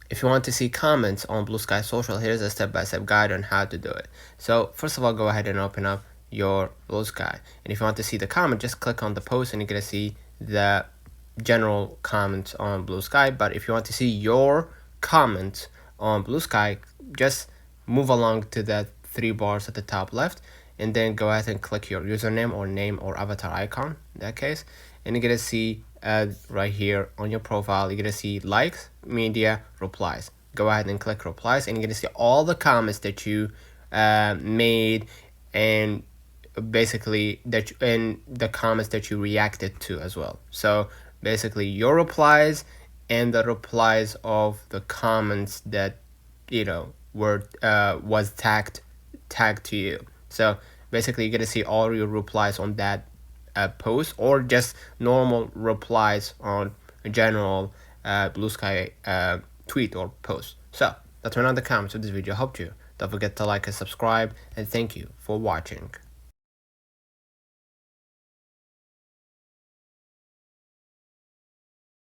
if you want to see comments on Bluesky Social, here's a step-by-step guide on how to do it. So first of all, go ahead and open up your Bluesky, and if you want to see the comment, just click on the post and you're gonna see the general comments on Bluesky. But if you want to see your comments on Bluesky, just move along to the three bars at the top left, and then go ahead and click your username or name or avatar icon in that case, and you're gonna see right here on your profile, you're gonna see likes, media, replies. Go ahead and click replies, and you're gonna see all the comments that you made, and basically and the comments that you reacted to as well. So basically your replies and the replies of the comments that were was tagged to you. So basically you're gonna see all your replies on that post, or just normal replies on a general Bluesky tweet or post. So that's one of the comments of this video. Hope you don't forget to like and subscribe, and thank you for watching.